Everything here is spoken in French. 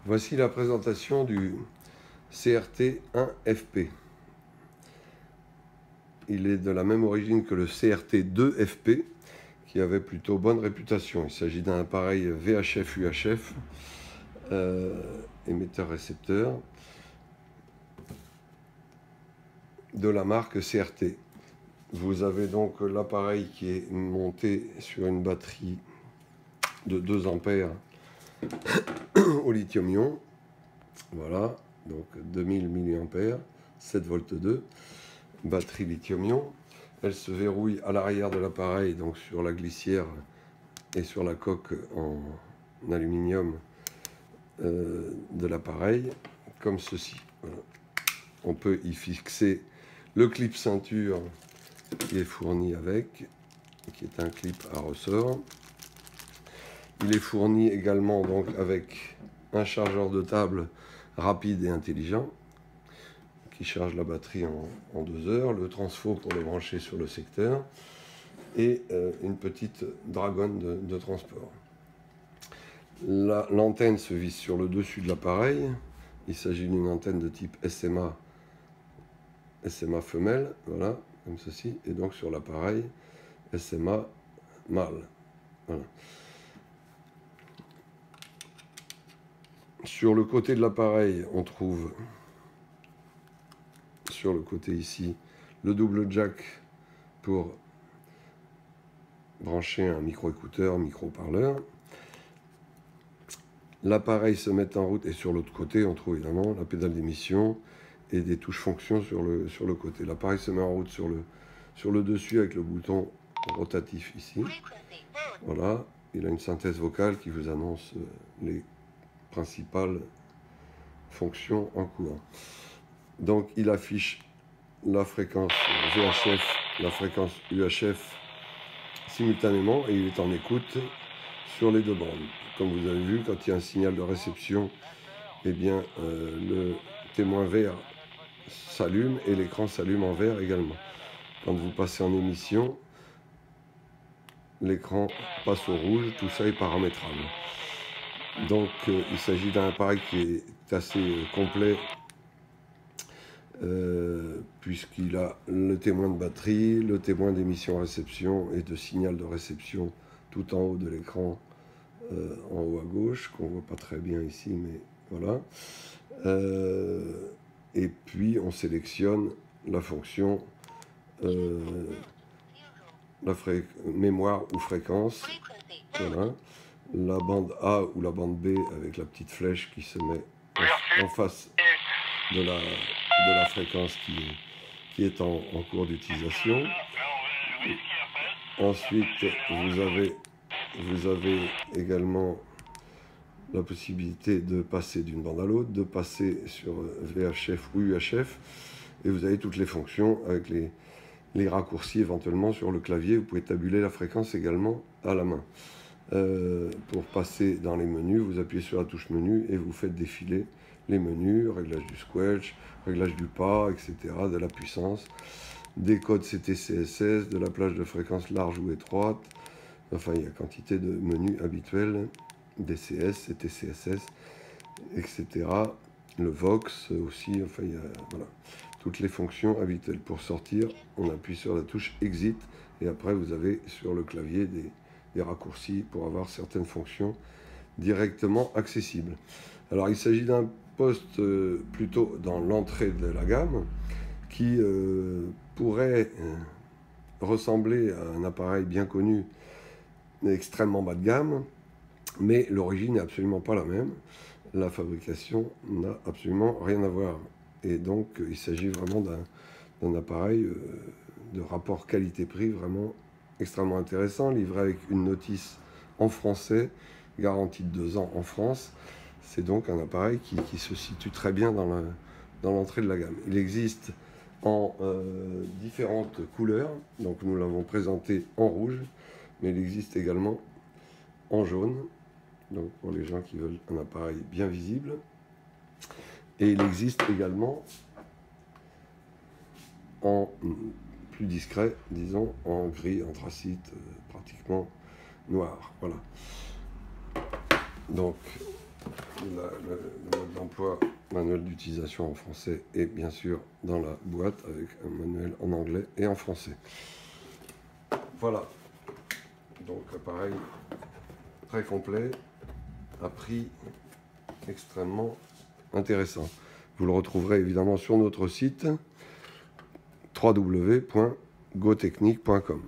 Voici la présentation du CRT-1FP. Il est de la même origine que le CRT-2FP, qui avait plutôt bonne réputation. Il s'agit d'un appareil VHF-UHF, émetteur-récepteur, de la marque CRT. Vous avez donc l'appareil qui est monté sur une batterie de 2 ampères au lithium-ion. Voilà, donc 2000 mAh, 7 volts 2, batterie lithium-ion. Elle se verrouille à l'arrière de l'appareil, donc sur la glissière et sur la coque en aluminium de l'appareil, comme ceci. Voilà. On peut y fixer le clip ceinture qui est fourni avec, qui est un clip à ressort. Il est fourni également donc avec un chargeur de table rapide et intelligent qui charge la batterie en 2 heures, le transfo pour le brancher sur le secteur et une petite dragonne de transport. L'antenne se visse sur le dessus de l'appareil. Il s'agit d'une antenne de type SMA femelle, voilà, comme ceci, et donc sur l'appareil SMA mâle. Voilà. Sur le côté de l'appareil, on trouve sur le côté ici le double jack pour brancher un micro-écouteur, micro-parleur. L'appareil se met en route et sur l'autre côté, on trouve évidemment la pédale d'émission et des touches fonctions sur le côté. L'appareil se met en route sur le dessus avec le bouton rotatif ici. Voilà, il a une synthèse vocale qui vous annonce les principales fonctions en cours. Donc il affiche la fréquence VHF, la fréquence UHF simultanément et il est en écoute sur les 2 bandes. Comme vous avez vu, quand il y a un signal de réception, eh bien, le témoin vert s'allume et l'écran s'allume en vert également. Quand vous passez en émission, l'écran passe au rouge, tout ça est paramétrable. Donc il s'agit d'un appareil qui est assez complet puisqu'il a le témoin de batterie, le témoin d'émission-réception et de signal de réception tout en haut de l'écran, en haut à gauche, qu'on ne voit pas très bien ici, mais voilà. Et puis on sélectionne la fonction mémoire ou fréquence. Voilà. La bande A ou la bande B avec la petite flèche qui se met en face de la fréquence qui est en cours d'utilisation. Ensuite, vous avez également la possibilité de passer d'une bande à l'autre, de passer sur VHF ou UHF, et vous avez toutes les fonctions avec les raccourcis éventuellement sur le clavier. Vous pouvez tabuler la fréquence également à la main. Pour passer dans les menus, vous appuyez sur la touche menu et vous faites défiler les menus, réglage du squelch, réglage du pas, etc., de la puissance, des codes CT-CSS, de la plage de fréquence large ou étroite, enfin il y a quantité de menus habituels, DCS, CT-CSS, etc., le Vox aussi, enfin il y a voilà, toutes les fonctions habituelles. Pour sortir, on appuie sur la touche Exit et après vous avez sur le clavier des raccourcis pour avoir certaines fonctions directement accessibles. Alors il s'agit d'un poste plutôt dans l'entrée de la gamme qui pourrait ressembler à un appareil bien connu extrêmement bas de gamme, mais l'origine n'est absolument pas la même. La fabrication n'a absolument rien à voir et donc il s'agit vraiment d'un appareil de rapport qualité-prix vraiment extrêmement intéressant, livré avec une notice en français, garantie de 2 ans en France. C'est donc un appareil qui se situe très bien dans l'entrée de la gamme. Il existe en différentes couleurs, donc nous l'avons présenté en rouge, mais il existe également en jaune, donc pour les gens qui veulent un appareil bien visible. Et il existe également en plus discret, disons, en gris anthracite, pratiquement noir. Voilà. Donc, le mode d'emploi, manuel d'utilisation en français et bien sûr dans la boîte avec un manuel en anglais et en français. Voilà, donc appareil très complet, à prix extrêmement intéressant. Vous le retrouverez évidemment sur notre site www.gotechnique.com.